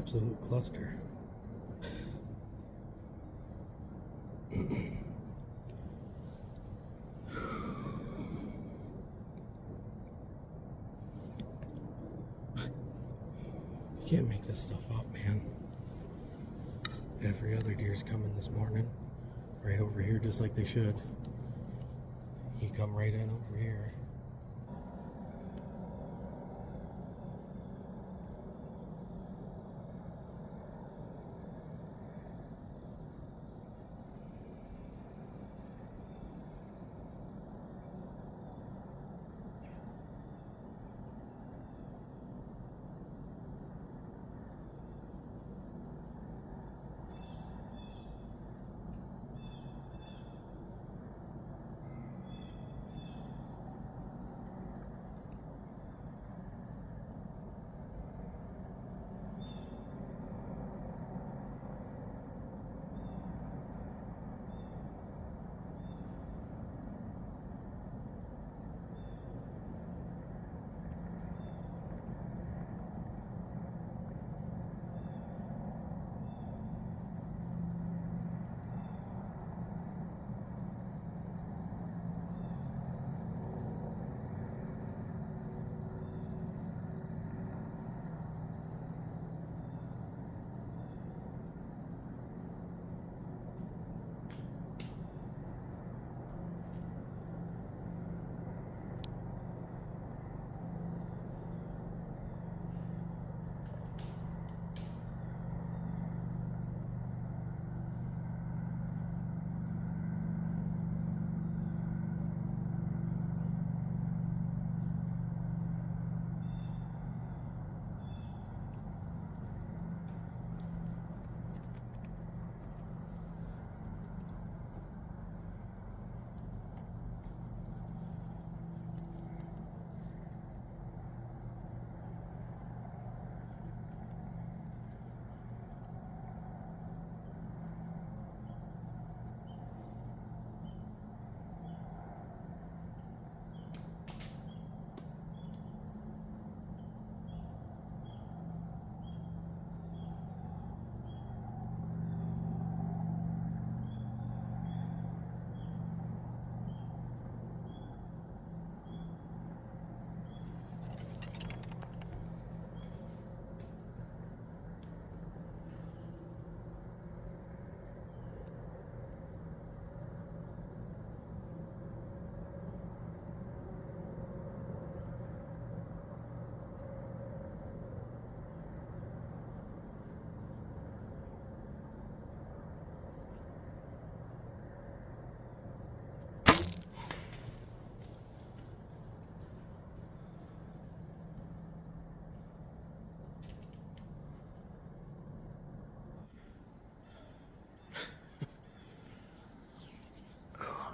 absolute cluster. You can't make this stuff up, man. Every other deer's coming this morning, right over here, just like they should. He come right in over here.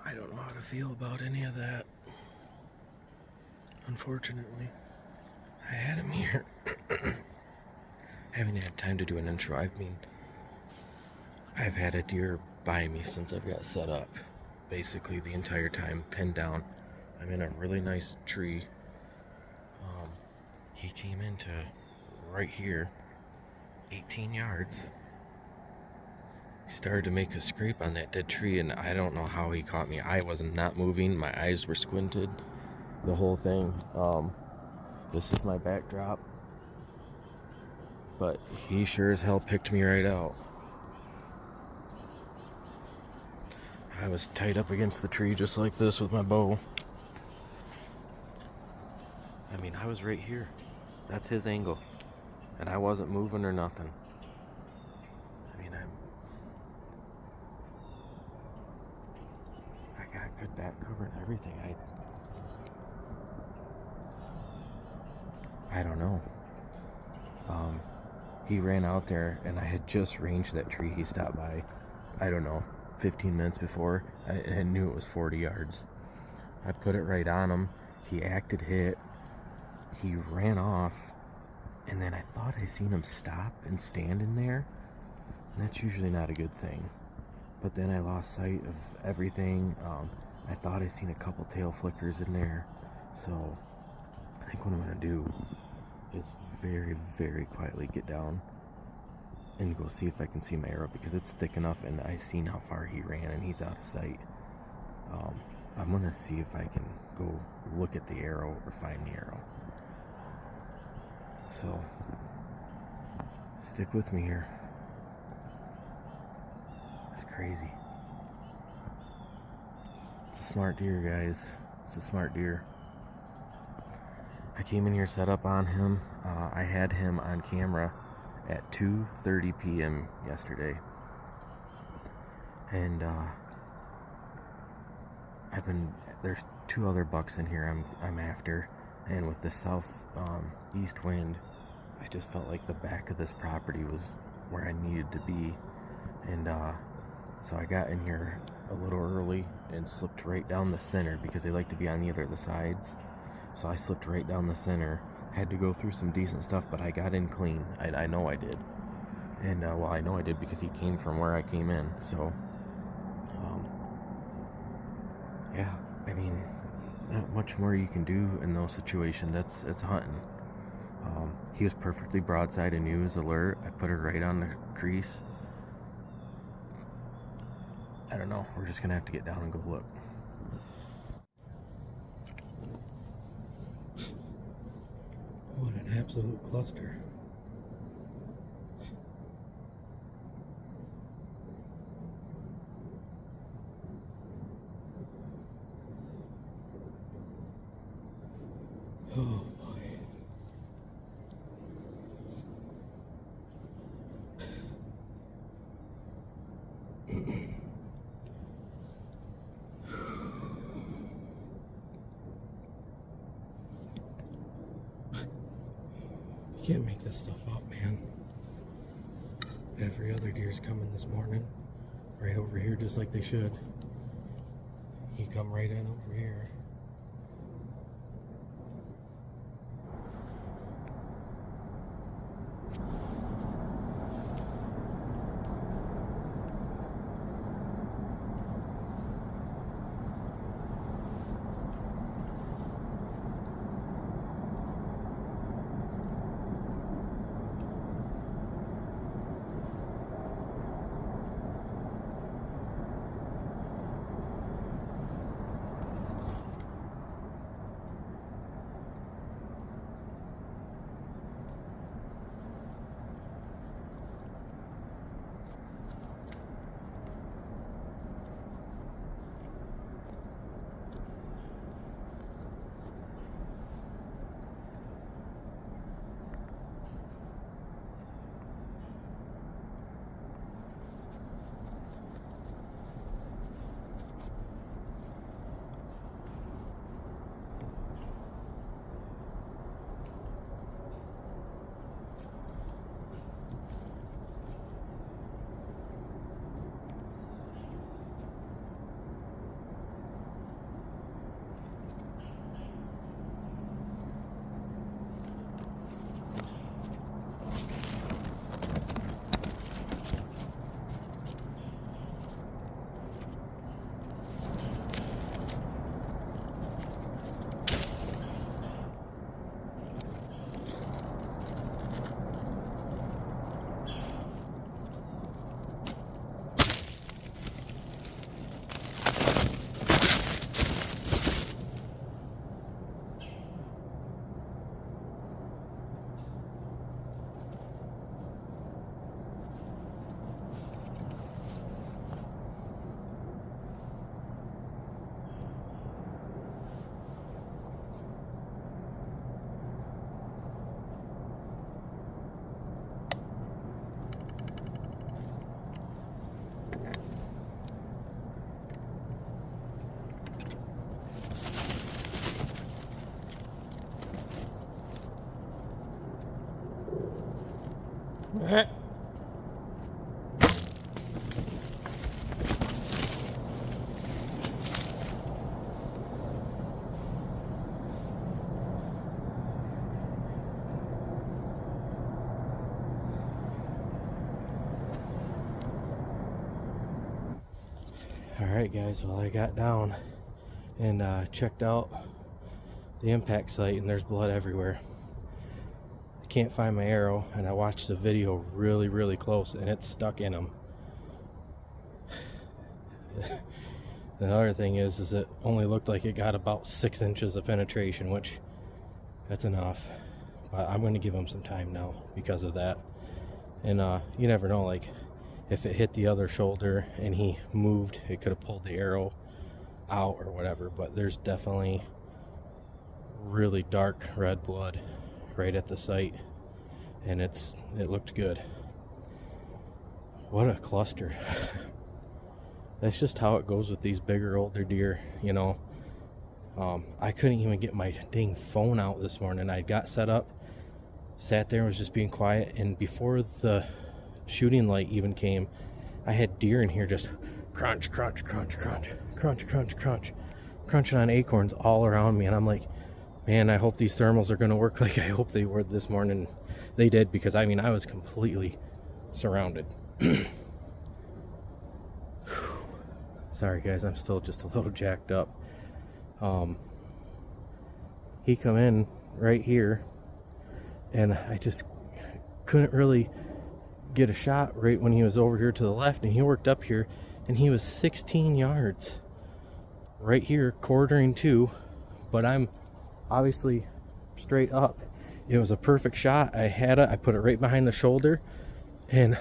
I don't know how to feel about any of that. Unfortunately, I had him here. I haven't had time to do an intro. I've had a deer by me since I've got set up. Basically the entire time, pinned down. I'm in a really nice tree. He came into right here, 18 yards. He started to make a scrape on that dead tree, and I don't know how he caught me. I was not moving. My eyes were squinted. The whole thing. This is my backdrop. But he sure as hell picked me right out. I was tied up against the tree just like this with my bow. I mean, I was right here. That's his angle. And I wasn't moving or nothing. I mean, I got good back cover and everything. I don't know. He ran out there and I had just ranged that tree he stopped by, I don't know, 15 minutes before. I knew it was 40 yards. I put it right on him. He acted hit. He ran off. And then I thought I seen him stop and stand in there. And that's usually not a good thing. But then I lost sight of everything. I thought I seen a couple tail flickers in there. So I think what I'm going to do is very, very quietly get down and go see if I can see my arrow, because it's thick enough and I seen how far he ran and he's out of sight. I'm gonna see if I can go look at the arrow or find the arrow. So stick with me here. It's crazy. It's a smart deer, guys. It's a smart deer. I came in here, set up on him. I had him on camera at 2:30 p.m. yesterday, and there's 2 other bucks in here I'm after, and with the south east wind, I just felt like the back of this property was where I needed to be, and so I got in here a little early and slipped right down the center, because they like to be on either of the sides. So I slipped right down the center. Had to go through some decent stuff, but I got in clean. I know I did. And well, I know I did because he came from where I came in. So yeah, I mean, not much more you can do in those situations. It's hunting. He was perfectly broadside and knew he was alert. I put her right on the crease. I don't know. We're just gonna have to get down and go look. What an absolute cluster. Oh boy. You can't make this stuff up, man. Every other deer's coming this morning, right over here, just like they should. He come right in over here. Alright guys, well I got down and checked out the impact site and there's blood everywhere. can't find my arrow, and I watched the video really close, and it's stuck in him. The other thing is it only looked like it got about 6 inches of penetration, which that's enough. But I'm going to give him some time now because of that. And you never know, like if it hit the other shoulder and he moved, it could have pulled the arrow out or whatever. But there's definitely really dark red blood right at the site, and it looked good. What a cluster. That's just how it goes with these bigger, older deer, you know. I couldn't even get my dang phone out this morning. I got set up, sat there and was just being quiet, and before the shooting light even came, I had deer in here just crunch, crunch, crunch, crunch, crunch, crunch, crunch, crunching on acorns all around me. And I'm like, man, I hope these thermals are going to work like I hope they were this morning. They did, because I mean, I was completely surrounded. Sorry guys, I'm still just a little jacked up. He come in right here, and I just couldn't really get a shot right when he was over here to the left, and he worked up here, and he was 16 yards right here, quartering to, but I'm obviously straight up. It was a perfect shot. I had it, I put it right behind the shoulder, and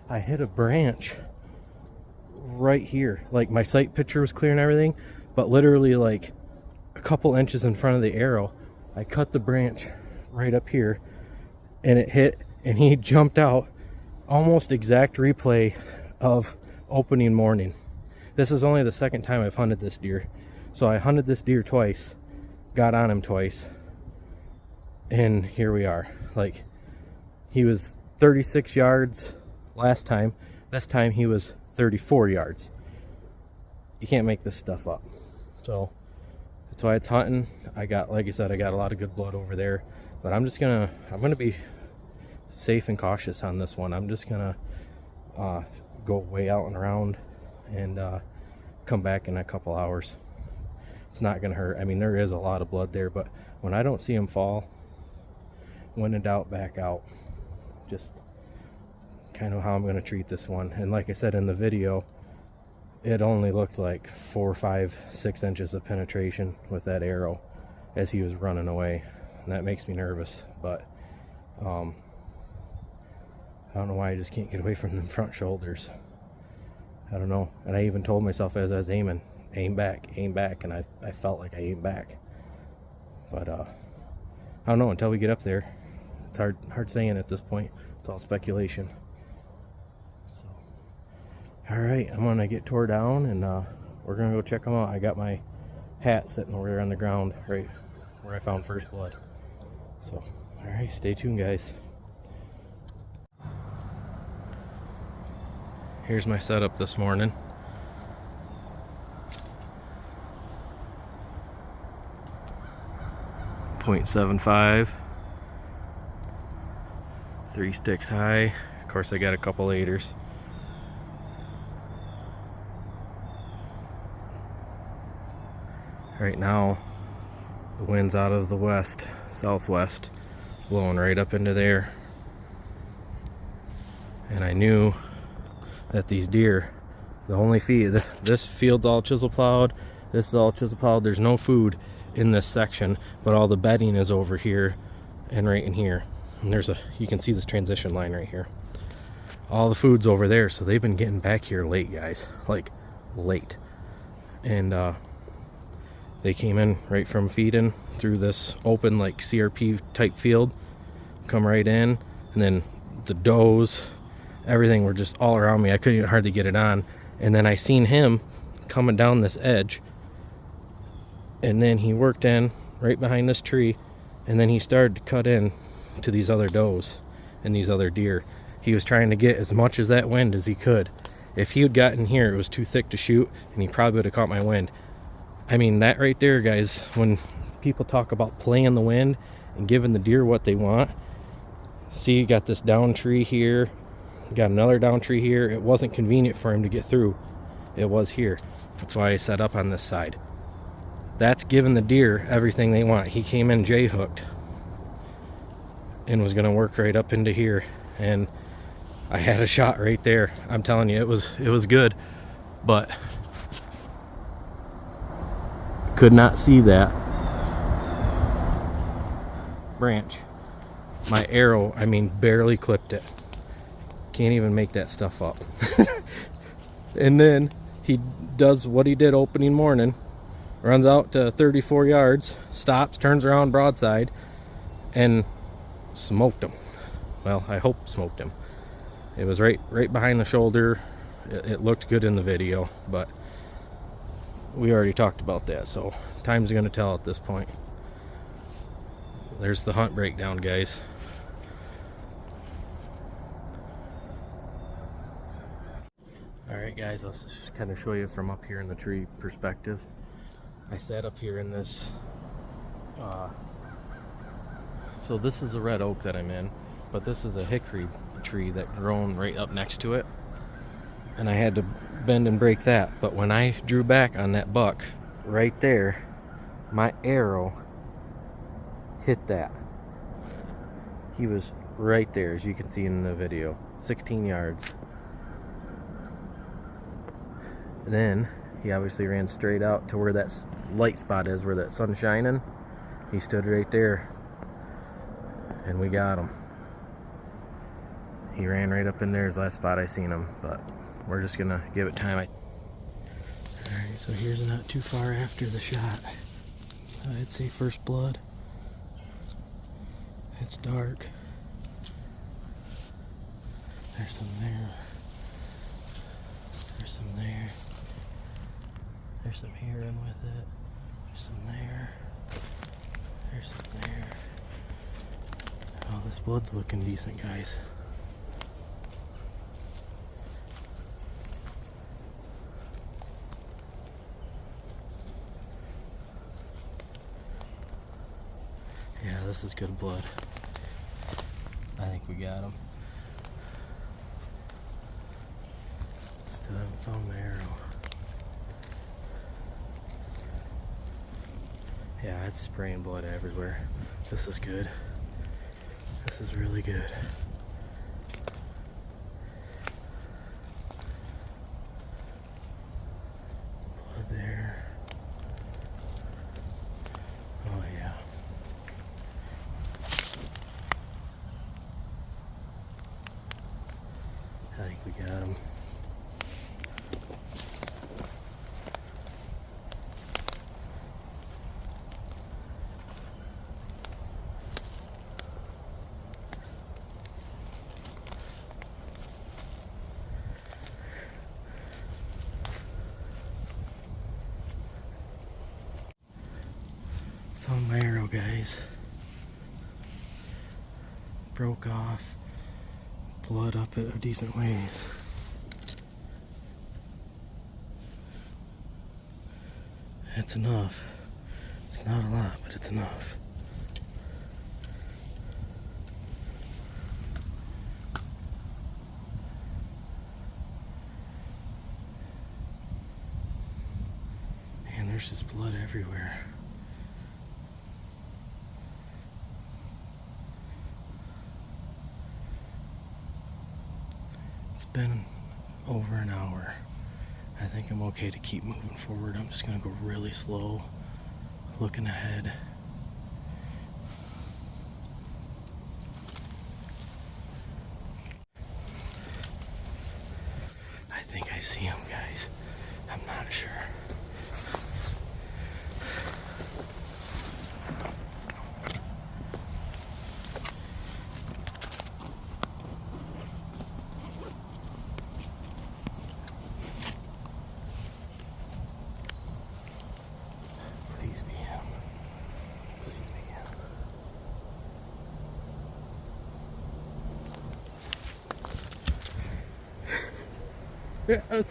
I hit a branch right here. Like, my sight picture was clear and everything, but literally like a couple inches in front of the arrow, I cut the branch right up here, and it hit, and he jumped out. Almost exact replay of opening morning. This is only the second time I've hunted this deer. So I hunted this deer twice, got on him twice, and here we are. Like, he was 36 yards last time. This time he was 34 yards. You can't make this stuff up. So that's why it's hunting. I got, like I said, I got a lot of good blood over there, but I'm gonna be safe and cautious on this one. I'm just gonna go way out and around and come back in a couple hours. It's not gonna hurt. I mean, there is a lot of blood there, but when I don't see him fall, when in doubt, back out. Just kind of how I'm going to treat this one. And like I said in the video, it only looked like 4, 5, 6 inches of penetration with that arrow as he was running away, and that makes me nervous. But I don't know why I just can't get away from them front shoulders. I don't know. And I even told myself as I was aiming, aim back, and I felt like I aimed back. But I don't know, until we get up there. It's hard saying at this point. It's all speculation. Alright, I'm gonna get tore down, and we're gonna go check them out. I got my hat sitting over there on the ground right where I found first blood. So, alright, stay tuned guys. Here's my setup this morning. .75, 3 sticks high. Of course, I got a couple laters. Right now, the wind's out of the west, southwest, blowing right up into there. And I knew that these deer, the only feed, this field's all chisel plowed, this is all chisel plowed, there's no food in this section, but all the bedding is over here and right in here. And you can see this transition line right here. All the food's over there, so they've been getting back here late, guys, like late. And they came in right from feeding through this open like CRP type field, come right in, and then the does, everything were just all around me. I couldn't even hardly get it on. And then I seen him coming down this edge, and then he worked in right behind this tree, and then he started to cut in to these other does and these other deer. He was trying to get as much as that wind as he could. If he had gotten here, it was too thick to shoot, and he probably would have caught my wind. I mean, that right there, guys, when people talk about playing the wind and giving the deer what they want. See, you got this down tree here, got another down tree here. It wasn't convenient for him to get through. It was here. That's why I set up on this side. That's giving the deer everything they want. He came in J-hooked. and was gonna work right up into here, and I had a shot right there. I'm telling you, it was good, but could not see that branch. My arrow, I mean, barely clipped it. Can't even make that stuff up. And then he does what he did opening morning, runs out to 34 yards, stops, turns around broadside, and smoked him. Well, I hope smoked him. It was right behind the shoulder. It looked good in the video, but we already talked about that, so time's gonna tell at this point. There's the hunt breakdown, guys. Alright guys, let's just kind of show you from up here in the tree perspective. I sat up here in this, so this is a red oak that I'm in, but this is a hickory tree that grown right up next to it. And I had to bend and break that. But when I drew back on that buck, right there, my arrow hit that. He was right there, as you can see in the video, 16 yards. And then he obviously ran straight out to where that light spot is, where that sun's shining. He stood right there, and we got him. He ran right up in there, his last spot I seen him, but we're just gonna give it time. Alright, so here's not too far after the shot. I'd say first blood. It's dark. There's some there. There's some there. There's some heron with it. There's some there. There's some there. Oh, this blood's looking decent, guys. Yeah, this is good blood. I think we got him. Still haven't found my arrow. Yeah, it's spraying blood everywhere. This is good. This is really good. Blood there. Oh yeah. I think we got him. Found my arrow, guys. Broke off. Blood up at a decent ways. It's enough. It's not a lot, but it's enough. Man, there's just blood everywhere. It's been over an hour. I think I'm okay to keep moving forward. I'm just gonna go really slow, looking ahead. I think I see him, guys. I'm not sure. Please be him. Please be him. Yes.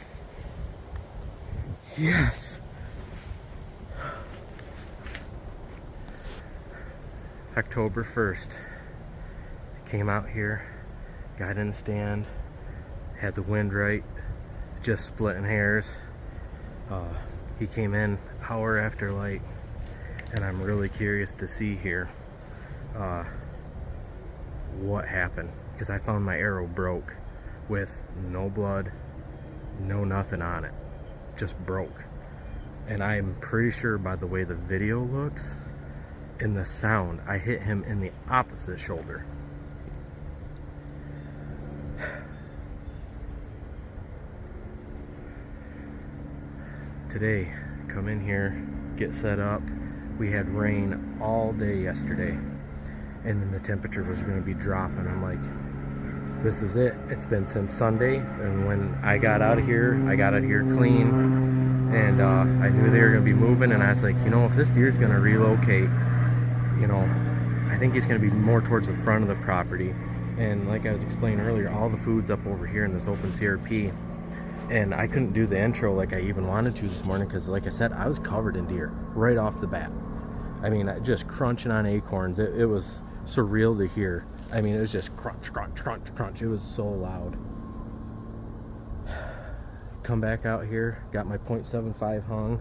Yes. October 1st. Came out here, got in the stand, had the wind right, just splitting hairs. He came in hour after light, and I'm really curious to see here. what happened, because I found my arrow broke with no blood, no nothing on it, just broke. And I'm pretty sure by the way the video looks and the sound, I hit him in the opposite shoulder. Today, come in here, get set up. We had rain all day yesterday, and then the temperature was going to be dropping. I'm like, this is it. It's been since Sunday, and when I got out of here, I got out of here clean, and I knew they were going to be moving, and I was like, you know, if this deer's going to relocate, you know, I think he's going to be more towards the front of the property. And like I was explaining earlier, all the food's up over here in this open CRP, and I couldn't do the intro like I even wanted to this morning because, like I said, I was covered in deer right off the bat. I mean, just crunching on acorns. It was surreal to hear. I mean, it was just crunch, crunch, crunch, crunch. It was so loud. Come back out here, got my .75 hung.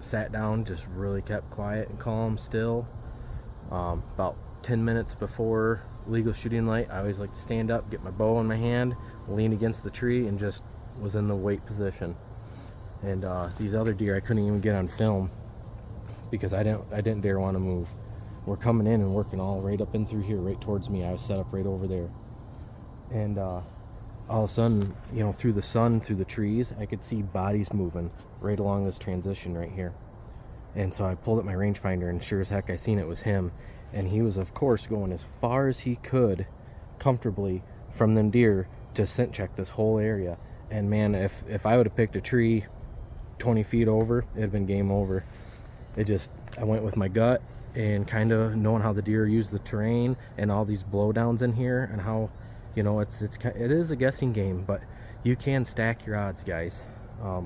Sat down, just really kept quiet and calm still. About 10 minutes before legal shooting light, I always like to stand up, get my bow in my hand, lean against the tree, and just was in the wait position. And these other deer I couldn't even get on film because I didn't dare want to move. We're coming in and working all right up in through here, right towards me. I was set up right over there, and all of a sudden, you know, through the sun, through the trees, I could see bodies moving right along this transition right here. And so I pulled up my rangefinder, and sure as heck I seen it was him. And he was, of course, going as far as he could comfortably from them deer to scent check this whole area. And man, if I would have picked a tree 20 feet over, it'd have been game over. I went with my gut and kind of knowing how the deer use the terrain and all these blowdowns in here, and how, you know, it is a guessing game, but you can stack your odds, guys. A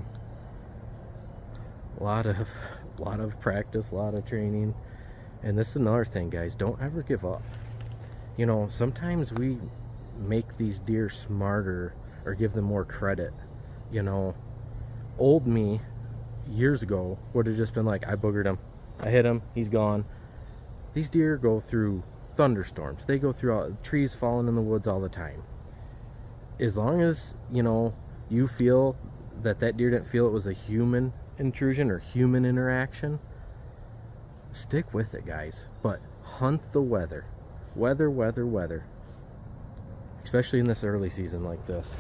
lot of practice, a lot of training. And this is another thing, guys, don't ever give up. You know, sometimes we make these deer smarter or give them more credit. You know, old me years ago would have just been like, I boogered him, I hit him, he's gone. These deer go through thunderstorms, they go through trees falling in the woods all the time. As long as, you know, you feel that deer didn't feel it was a human intrusion or human interaction, stick with it, guys. But hunt the weather, especially in this early season like this.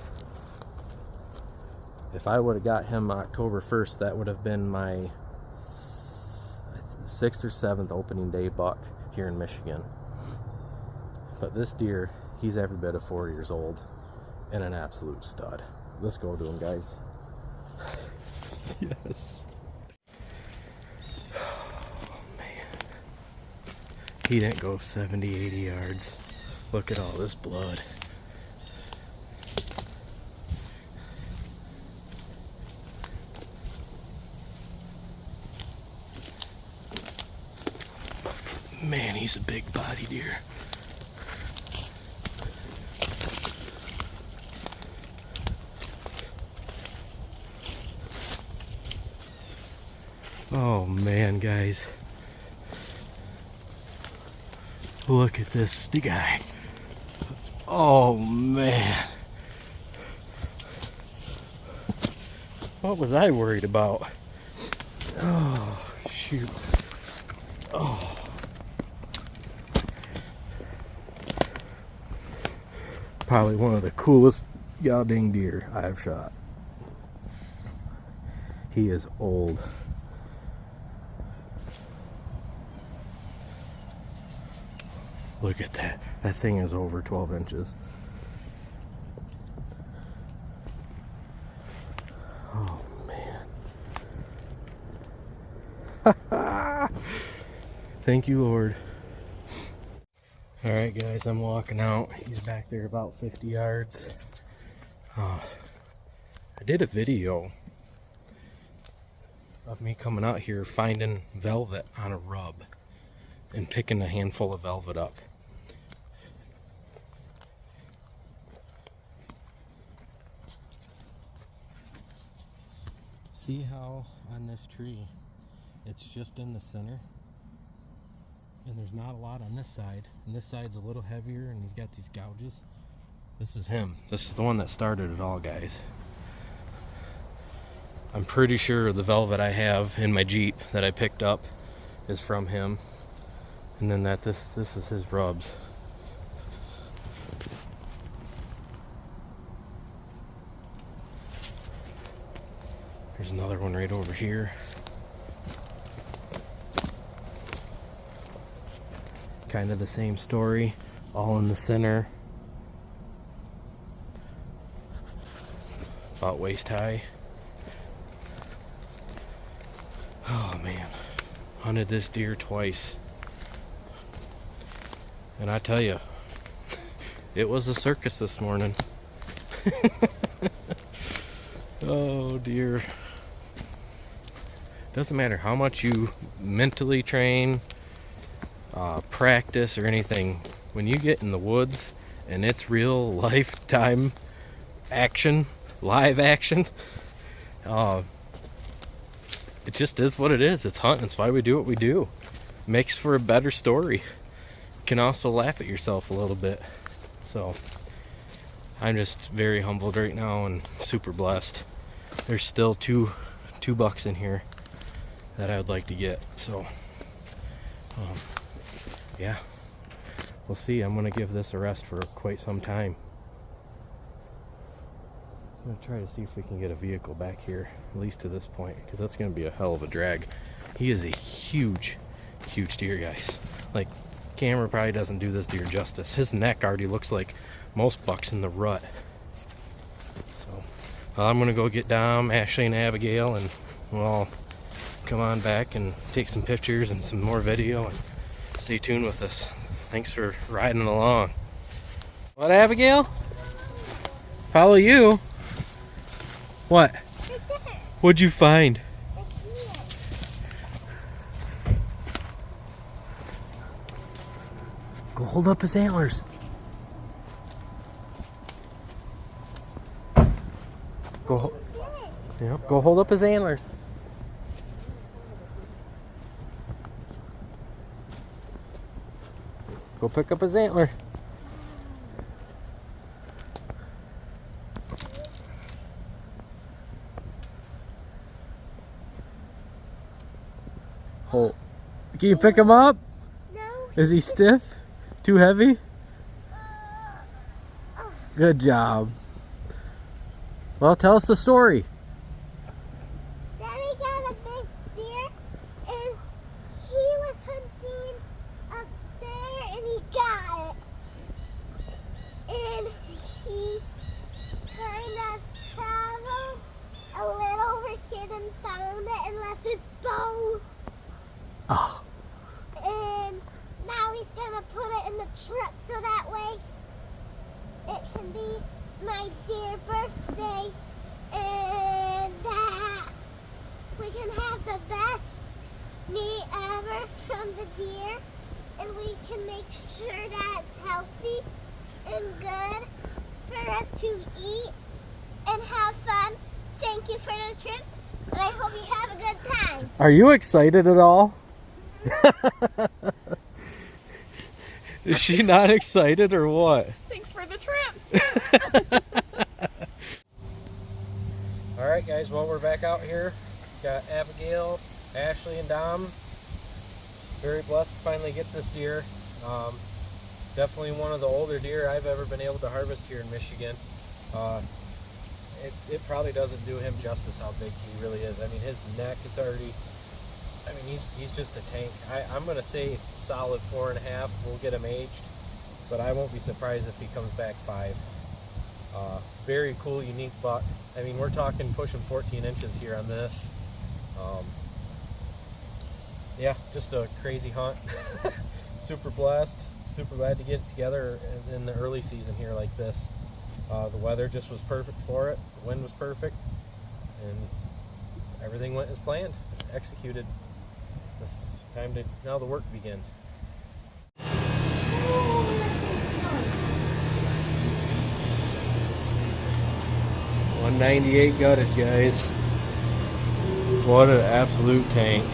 If I would have got him October 1st, that would have been my 6th or 7th opening day buck here in Michigan. But this deer, he's every bit of 4 years old and an absolute stud. Let's go to him, guys. Yes. Oh, man. He didn't go 70, 80 yards. Look at all this blood. Man, he's a big body deer. Oh man, guys. Look at this guy. Oh man. What was I worried about? Oh, shoot. Oh. Probably one of the coolest goddamn deer I've shot. He is old. Look at that. That thing is over 12 inches. Oh, man. Thank you, Lord. Alright, guys, I'm walking out. He's back there about 50 yards. I did a video of me coming out here finding velvet on a rub and picking a handful of velvet up. See how on this tree it's just in the center? And there's not a lot on this side. And this side's a little heavier, and he's got these gouges. This is him. This is the one that started it all, guys. I'm pretty sure the velvet I have in my Jeep that I picked up is from him. And then this is his rubs. There's another one right over here. Kind of the same story, all in the center. About waist high. Oh man, hunted this deer twice. And I tell you, it was a circus this morning. Oh dear. Doesn't matter how much you mentally train, practice or anything, when you get in the woods and it's real lifetime action, live action, it just is what it is. It's hunting. It's why we do what we do. Makes for a better story. You can also laugh at yourself a little bit. So I'm just very humbled right now and super blessed. There's still two bucks in here that I would like to get. So yeah, we'll see. I'm gonna give this a rest for quite some time. I'm gonna try to see if we can get a vehicle back here, at least to this point, because that's gonna be a hell of a drag. He is a huge deer, guys. Like, camera probably doesn't do this deer justice. His neck already looks like most bucks in the rut. So I'm gonna go get Dom, Ashley, and Abigail, and we'll all come on back and take some pictures and some more video, and stay tuned with us. Thanks for riding along. What, Abigail? Follow you? What? What'd you find? Go hold up his antlers. Go hold up his antlers. Go pick up his antler. Hold. Can you pick him up? No. Is he stiff? Too heavy? Good job. Well, tell us the story. Daddy got a big deer, and he was hunting up there, and he got it. And he kind of traveled a little over here and found it and left his bow. Oh. And now he's gonna put it in the truck so that way it can be my dear birthday, and that we can have the best meat ever from the deer, and we can make sure that it's healthy and good for us to eat and have fun. Thank you for the trip, and I hope you have a good time. Are you excited at all? Is she not excited or what? Thanks for the trip. Alright guys, well, we're back out here. Got Abigail, Ashley, and Dom. Very blessed to finally get this deer. Definitely one of the older deer I've ever been able to harvest here in Michigan. It probably doesn't do him justice how big he really is. I mean, his neck is already, I mean, he's just a tank. I'm going to say solid 4.5. We'll get him aged, but I won't be surprised if he comes back 5. Very cool, unique buck. I mean, we're talking pushing 14 inches here on this. Yeah, just a crazy hunt. Super blessed, super glad to get it together in the early season here like this. The weather just was perfect for it. The wind was perfect, and everything went as planned, executed. It's time to, now the work begins. 198 gutted, guys. What an absolute tank.